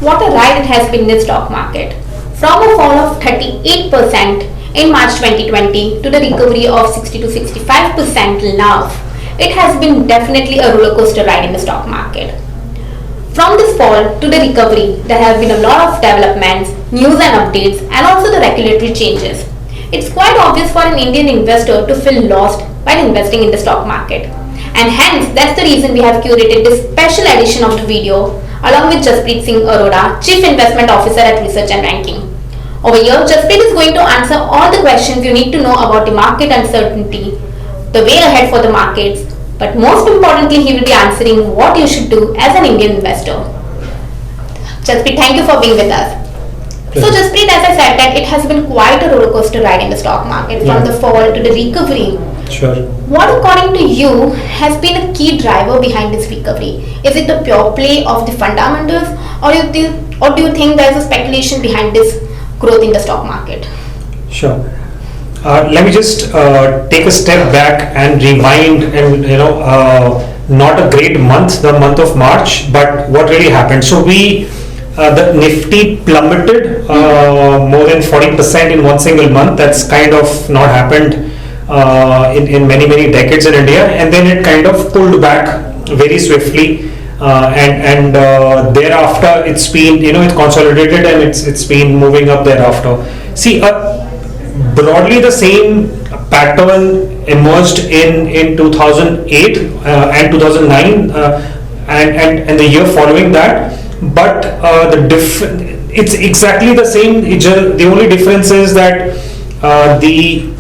what a ride it has been in the stock market. From a fall of 38% in March 2020 to the recovery of 60 to 65% now, it has been definitely a roller coaster ride in the stock market. From this fall to the recovery, there have been a lot of developments, news and updates, and also the regulatory changes. It's quite obvious for an Indian investor to feel lost while investing in the stock market. And hence, that's the reason we have curated this special edition of the video along with Jaspreet Singh Arora, Chief Investment Officer at Research and Ranking. Over here, Jaspreet is going to answer all the questions you need to know about the market uncertainty, the way ahead for the markets, but most importantly, he will be answering what you should do as an Indian investor. Jaspreet, thank you for being with us. So Jaspreet, as I said, that it has been quite a roller coaster ride in the stock market from the fall to the recovery. Sure. What according to you has been a key driver behind this recovery? Is it the pure play of the fundamentals, or do you think there is a speculation behind this growth in the stock market? Sure. Let me just take a step back and rewind, and not a great month, the month of March, but what really happened. So the Nifty plummeted more than 40% in one single month. That's kind of not happened in many decades in India, and then it kind of pulled back very swiftly, and thereafter it's been it consolidated, and it's been moving up thereafter. See, broadly the same pattern emerged in 2008 and 2009 and the year following that, but it's exactly the same. The only difference is that the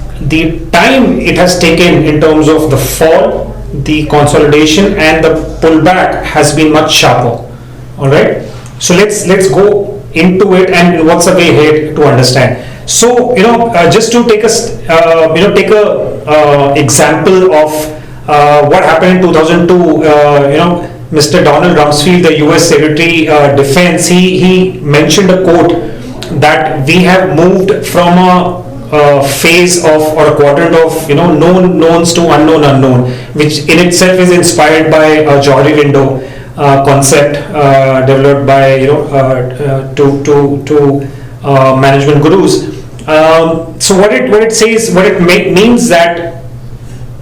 time it has taken in terms of the fall, the consolidation and the pullback has been much sharper. All right, so let's go into it and what's the way ahead to understand. So just to take a example of what happened in 2002. Mr. Donald Rumsfeld, the U.S. Secretary Defense, he mentioned a quote that we have moved from a phase of, or a quadrant of known knowns to unknown, which in itself is inspired by a Johari window concept developed by two management gurus. So what it says, means that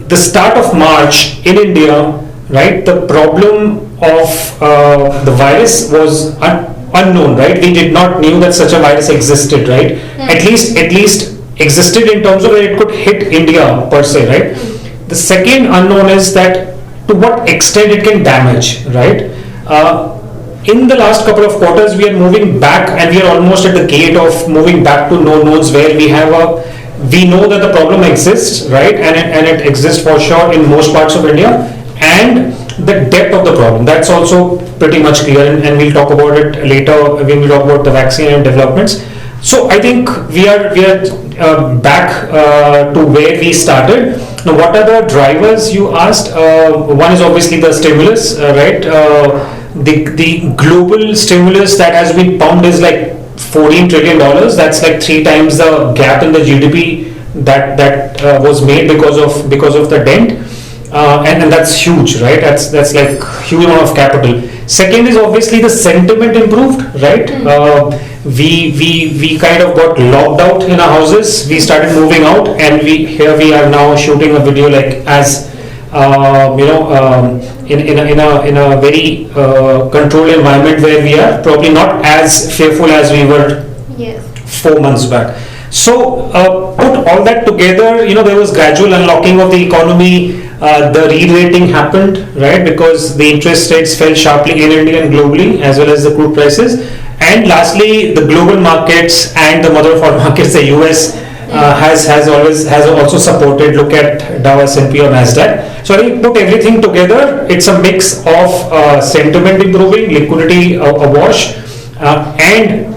the start of March in India, right, the problem of the virus was unknown, right? We did not knew that such a virus existed, right? At least existed in terms of that it could hit India per se, right? The second unknown is that to what extent it can damage, right? In the last couple of quarters, we are moving back, and we are almost at the gate of moving back to known knowns, where we know that the problem exists, right? And it exists for sure in most parts of India, and the depth of the problem, that's also pretty much clear, and we'll talk about it later when we talk about the vaccine and developments. So I think we are back to where we started. Now, what are the drivers you asked? One is obviously the stimulus, right? The global stimulus that has been pumped is like $14 trillion. That's like 3 times the gap in the GDP that was made because of the dent. And that's huge, right? That's like huge amount of capital. Second is obviously the sentiment improved, right? We kind of got locked out in our houses. We started moving out, and we are now shooting a video like as in a very controlled environment, where we are probably not as fearful as we were 4 months back. So put all that together, there was gradual unlocking of the economy. The re-rating happened, right, because the interest rates fell sharply in India and globally, as well as the crude prices. And lastly, the global markets and the mother of all markets, the US, has also supported. Look at Dow, S&P or Nasdaq. So I think put everything together, it's a mix of sentiment improving, liquidity awash, and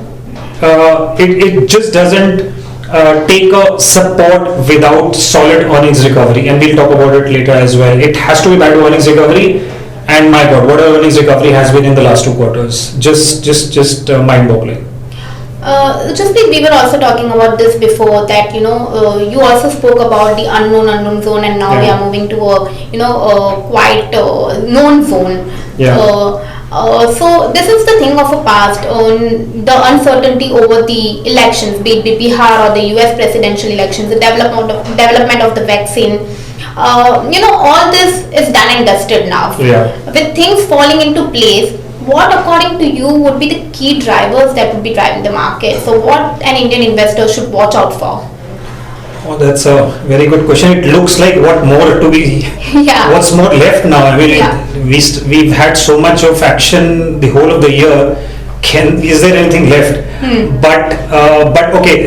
it just doesn't take a support without solid earnings recovery, and we'll talk about it later as well. It has to be back to earnings recovery, and my God, what earnings recovery has been in the last 2 quarters, just mind-boggling. Jaspreet, we were also talking about this before, that you also spoke about the unknown zone, and now we are moving to a quite known zone. So this is the thing of a past on the uncertainty over the elections, be it Bihar or the US presidential elections, the development of the vaccine. All this is done and dusted now. Yeah. With things falling into place, what according to you would be the key drivers that would be driving the market? So what an Indian investor should watch out for? Oh, that's a very good question. It looks like what more to be, Yeah. what's more left now? I mean, Yeah. we've had so much of action the whole of the year. Is there anything left? But okay.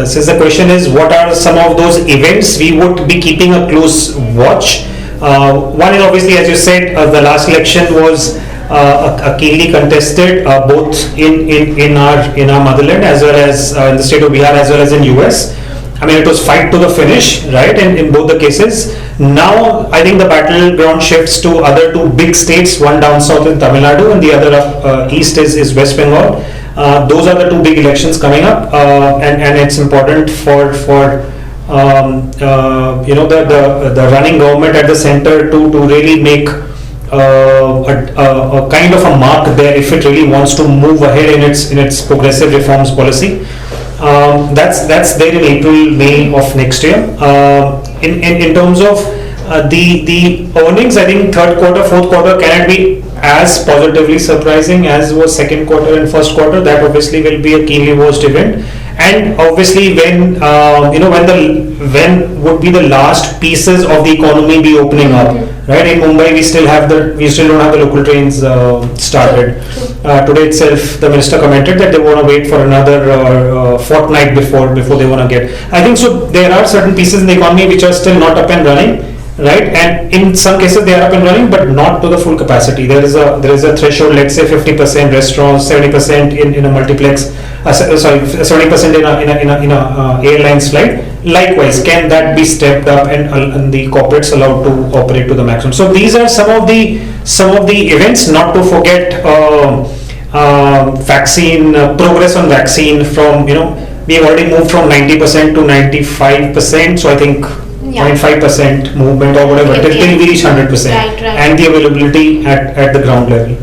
Since the question is what are some of those events we would be keeping a close watch. One is obviously, as you said, the last election was a keenly contested, both in our motherland as well as in the state of Bihar as well as in US. I mean, it was fight to the finish, right? In both the cases. Now, I think the battleground shifts to other two big states, one down south in Tamil Nadu and the other up east is West Bengal. Those are the two big elections coming up, and it's important for the running government at the center to really make a kind of a mark there if it really wants to move ahead in its progressive reforms policy. That's there in April, May of next year. In terms of the earnings, I think third quarter, fourth quarter cannot be as positively surprising as was second quarter and first quarter. That obviously will be a keenly watched event. And obviously, when when would be the last pieces of the economy be opening up? Right, in Mumbai, we still don't have the local trains started. Today itself, the minister commented that they want to wait for another fortnight before they want to get. I think so. There are certain pieces in the economy which are still not up and running, right? And in some cases they are up and running, but not to the full capacity. There is a threshold. Let's say 50% restaurants, 70% in a multiplex. 70% in a airlines flight. Likewise, can that be stepped up and the corporates allowed to operate to the maximum? So these are some of the events. Not to forget vaccine progress on vaccine from we have already moved from 90% to 95%. So I think 0.5% movement or whatever till we reach 100%, right. and the availability at the ground level.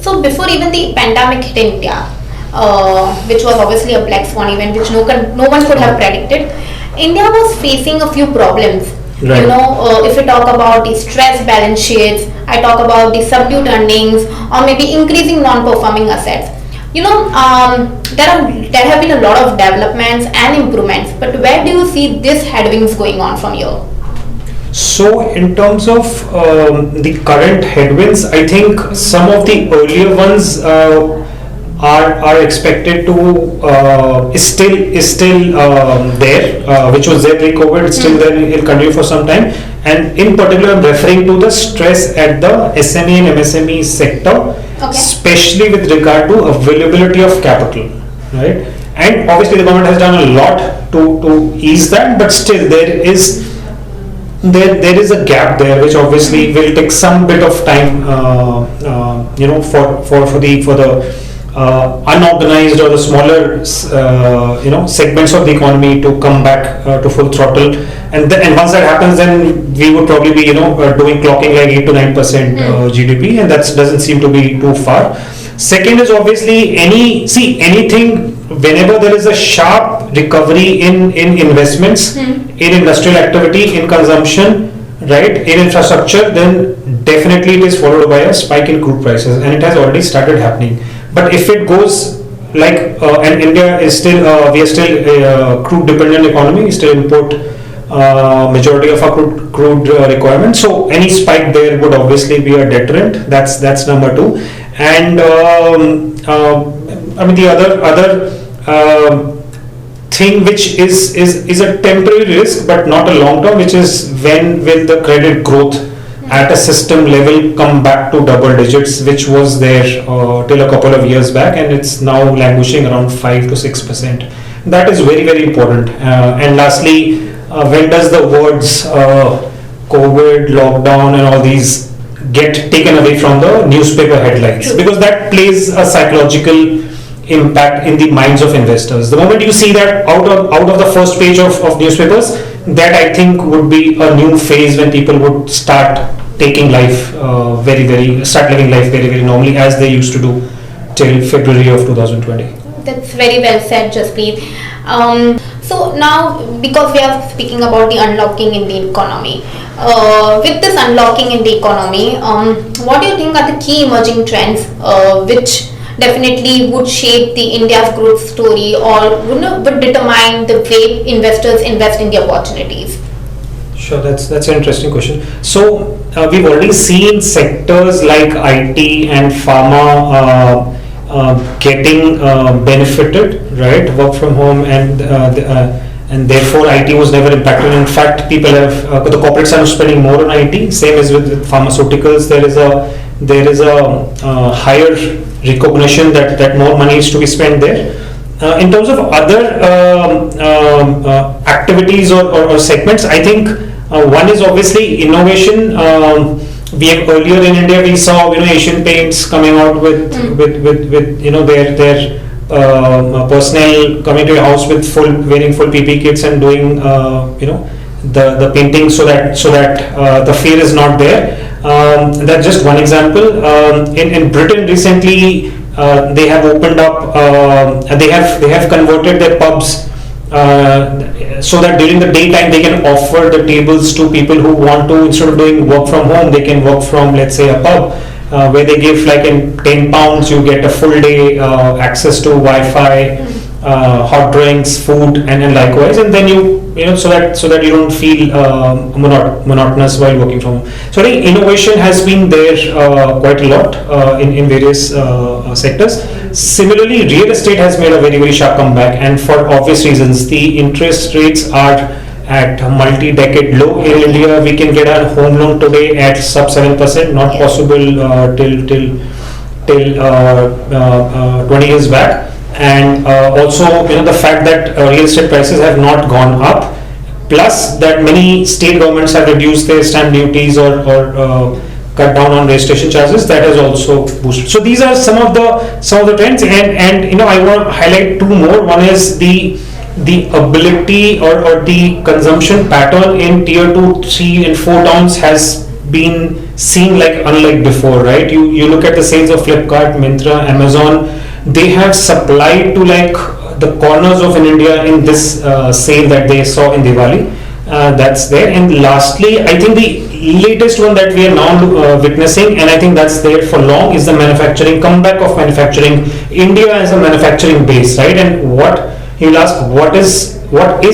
So before even the pandemic hit India, which was obviously a black swan event which no one could have predicted, India was facing a few problems. Right. If we talk about the stressed balance sheets, I talk about the subdued earnings or maybe increasing non-performing assets. There have been a lot of developments and improvements, but where do you see these headwinds going on from here? So in terms of the current headwinds, I think some of the earlier ones are expected to is still there, which was there pre-COVID. It's still there. It'll continue for some time. And in particular, I'm referring to the stress at the SME and MSME sector, especially with regard to availability of capital, right? And obviously, the government has done a lot to ease that, but still there is a gap there, which obviously will take some bit of time, for the unorganized or the smaller segments of the economy to come back to full throttle, and once that happens, then we would probably be doing clocking like 8 to 9% GDP, and that doesn't seem to be too far. Second is obviously anything whenever there is a sharp recovery in investments, in industrial activity, in consumption, right, in infrastructure, then definitely it is followed by a spike in crude prices, and it has already started happening. But if it goes like, and India is still, we are still a crude dependent economy, we still import majority of our crude requirements. So any spike there would obviously be a deterrent. That's number two. And I mean the other thing which is a temporary risk but not a long term, which is when will the credit growth at a system level come back to double digits, which was there till a couple of years back, and it's now languishing around 5 to 6%. That is very, very important. And lastly, when does the words COVID, lockdown and all these get taken away from the newspaper headlines? True. Because that plays a psychological impact in the minds of investors. The moment you see that out of the first page of newspapers, that I think would be a new phase when people would start taking life start living life very, very normally as they used to do till February of 2020. That's very well said, Jaspreet. So now, because we are speaking about the unlocking in the economy, with this unlocking in the economy, what do you think are the key emerging trends which definitely would shape the India's growth story, or would determine the way investors invest in the opportunities? Sure, that's an interesting question. So we've already seen sectors like IT and pharma getting benefited, right? Work from home, and therefore IT was never impacted. In fact, people have the corporates are spending more on IT. Same as with pharmaceuticals. There is a higher recognition that more money is to be spent there. In terms of other activities or segments, I think one is obviously innovation. We have earlier in India we saw Asian Paints coming out with their personnel coming to your house with wearing full PP kits and doing the painting so that the fear is not there. That's just one example. In Britain recently, they have opened up. They have converted their pubs so that during the daytime they can offer the tables to people who want to, instead of doing work from home, they can work from, let's say, a pub, where they give like in £10 you get a full day access to Wi-Fi, hot drinks, food, and likewise, and then so that you don't feel monotonous while working from home. So I think innovation has been there quite a lot in various sectors. Similarly, real estate has made a very, very sharp comeback, and for obvious reasons. The interest rates are at a multi-decade low in India. We can get a home loan today at sub 7%, not possible till 20 years back. And also, the fact that real estate prices have not gone up, plus that many state governments have reduced their stamp duties or cut down on registration charges, that has also boosted. So these are some of the trends, and I want to highlight two more. One is the ability or the consumption pattern in tier 2, 3 and 4 towns has been seen like unlike before, right? You look at the sales of Flipkart, Myntra, Amazon. They have supplied to like the corners of India in this sale that they saw in Diwali. That's there. And lastly, I think the latest one that we are now witnessing, and I think that's there for long, is the manufacturing comeback of manufacturing. India as a manufacturing base, right? And you'll ask, what is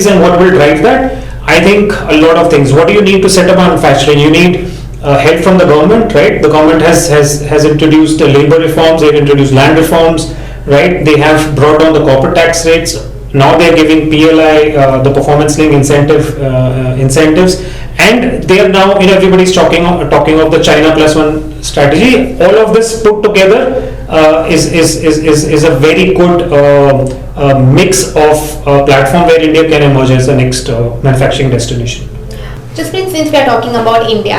and what will drive that? I think a lot of things. What do you need to set up manufacturing? You need help from the government, right? The government has introduced labor reforms, they've introduced land reforms, right? They have brought down the corporate tax rates. Now they're giving PLI, the performance linked incentives, and they are now, everybody's talking of the China Plus One strategy. All of this put together is a very good mix of platform where India can emerge as the next manufacturing destination. Jaspreet, since we are talking about India,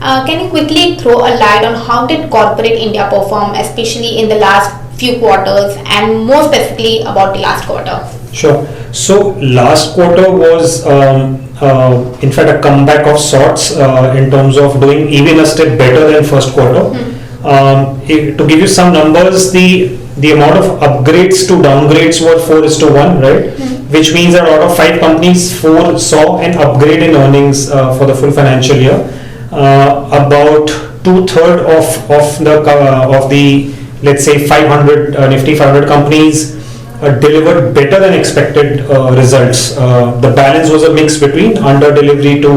can you quickly throw a light on how did corporate India perform, especially in the last few quarters, and more specifically about the last quarter? Sure. So last quarter was in fact a comeback of sorts in terms of doing even a step better than first quarter. To give you some numbers, the amount of upgrades to downgrades were 4:1, right? Which means that out of 5 companies, 4 saw an upgrade in earnings for the full financial year. About 2/3 of the let's say 500 Nifty 500 companies delivered better than expected results. The balance was a mix between under delivery to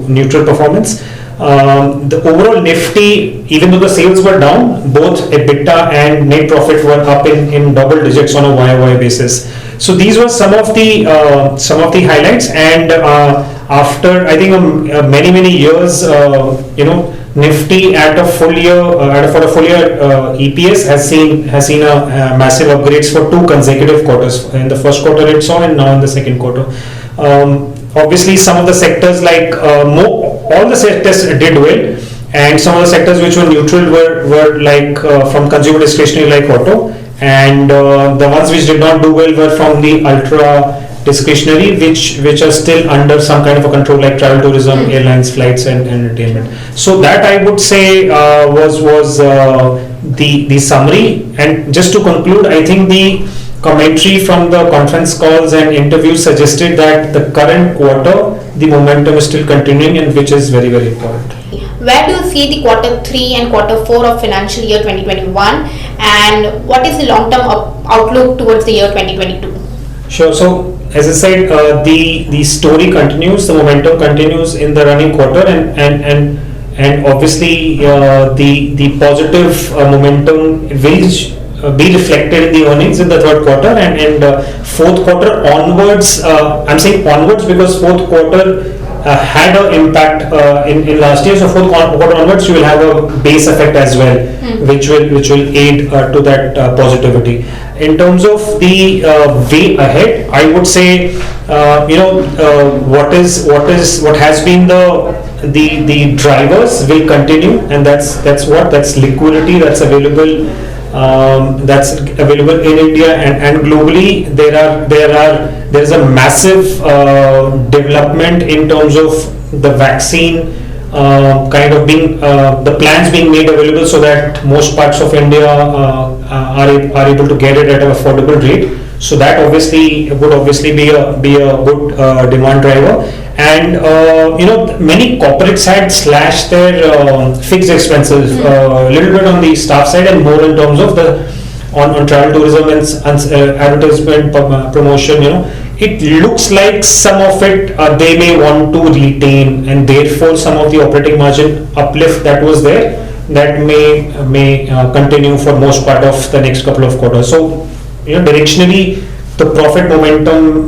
neutral performance. The overall Nifty, even though the sales were down, both EBITDA and net profit were up in double digits on a YOY basis. So these were some of the highlights, and after I think many years, Nifty for a full year EPS has seen a massive upgrades for 2 consecutive quarters. In the first quarter it saw, and now in the second quarter. Obviously, some of the sectors all the sectors did well, and some of the sectors which were neutral were like from consumer discretionary like auto, and the ones which did not do well were from the ultra discretionary, which are still under some kind of a control, like travel, tourism, airlines, flights, and entertainment. So that I would say was the summary. And just to conclude, I think the commentary from the conference calls and interviews suggested that the current quarter, the momentum is still continuing, and which is very, very important. Where do you see the quarter 3 and quarter 4 of financial year 2021, and what is the long-term outlook towards the year 2022? Sure. So as I said, the story continues, the momentum continues in the running quarter, and obviously the positive momentum will be reflected in the earnings in the third quarter, and fourth quarter onwards. I'm saying onwards because fourth quarter had an impact in last year. So fourth quarter onwards, you will have a base effect as well, which will aid to that positivity. In terms of the way ahead, I would say what has been the drivers will continue, and that's liquidity that's available. That's available in India and globally. There's a massive development in terms of the vaccine kind of being the plans being made available, so that most parts of India are able to get it at an affordable rate. So that would obviously be a good demand driver. And many corporates had slashed their fixed expenses a little bit on the staff side, and more in terms of the on travel, tourism, and advertisement promotion. It looks like some of it they may want to retain, and therefore some of the operating margin uplift that was there, that may continue for most part of the next couple of quarters. So directionally, the profit momentum,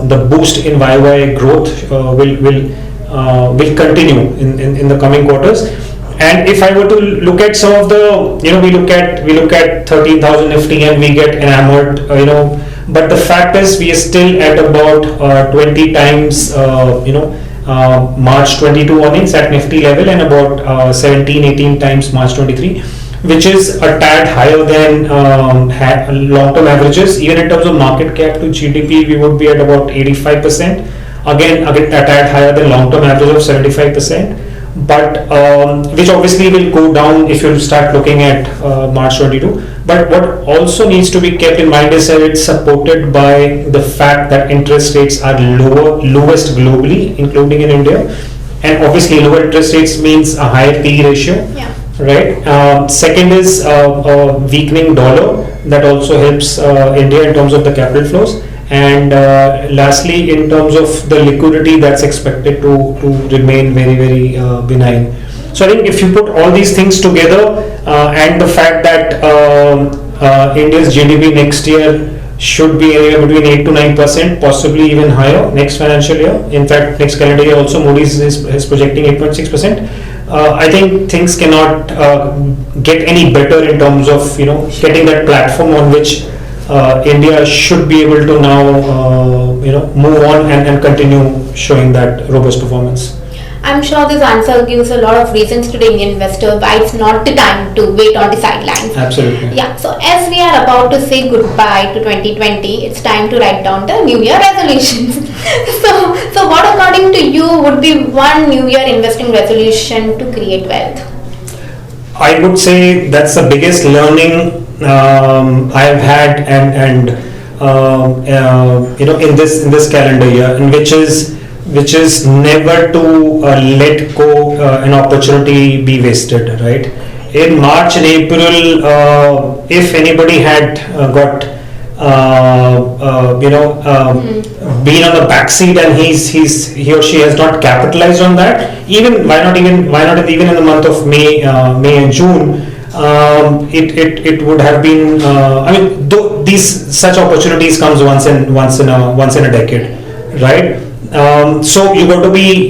the boost in YY growth will continue in the coming quarters. And if I were to look at some of the, we look at 13,000 Nifty and we get enamored, but the fact is we are still at about 20 times, March 22 earnings at Nifty level, and about 17-18 times March 23, which is a tad higher than long-term averages. Even in terms of market cap to GDP, we would be at about 85%. Again, a tad higher than long-term average of 75%. But which obviously will go down if you start looking at March 22. But what also needs to be kept in mind is that it's supported by the fact that interest rates are lowest globally, including in India. And obviously lower interest rates means a higher PE ratio. Yeah. Right. Second is a weakening dollar that also helps India in terms of the capital flows. And lastly, in terms of the liquidity, that's expected to remain very, very benign. So I think if you put all these things together, and the fact that India's GDP next year should be anywhere between 8 to 9%, possibly even higher next financial year. In fact, next calendar year also Moody's is projecting 8.6%. I think things cannot get any better in terms of getting that platform on which India should be able to now move on and continue showing that robust performance. I'm sure this answer gives a lot of reasons to the Indian investor why it's not the time to wait on the sidelines. Absolutely. Yeah, so as we are about to say goodbye to 2020, it's time to write down the New Year resolutions. so what according to you would be one New Year investing resolution to create wealth? I would say that's the biggest learning I've had and in this calendar year, and which is never to let go an opportunity be wasted, right? In March and April, if anybody had got been on the backseat and he or she has not capitalized on that, why not even in the month of May and June, it would have been. Such opportunities comes once in a decade, right? So you got to be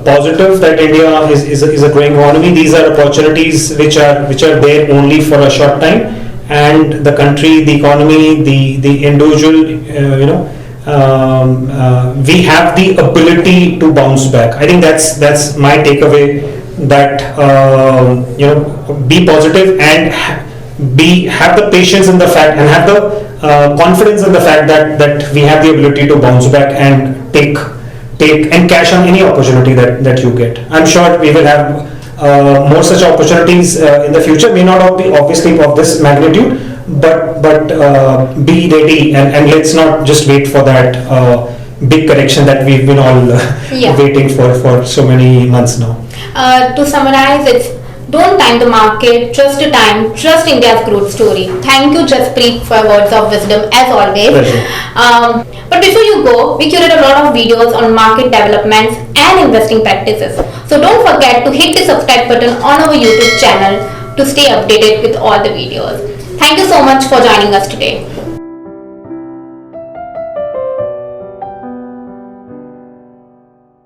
positive that India is a growing economy. These are opportunities which are there only for a short time, and the country, the economy, the individual, we have the ability to bounce back. I think that's my takeaway. That be positive and have the patience in the fact, and have the confidence in the fact that we have the ability to bounce back and take and cash on any opportunity that you get. I'm sure we will have more such opportunities in the future. May not be obviously of this magnitude, but be ready, and let's not just wait for that big correction that we've been all waiting for so many months now. To summarize, it's don't time the market, trust the time, trust India's growth story. Thank you, Jaspreet, for your words of wisdom as always. But before you go, we curate a lot of videos on market developments and investing practices. So don't forget to hit the subscribe button on our YouTube channel to stay updated with all the videos. Thank you so much for joining us today.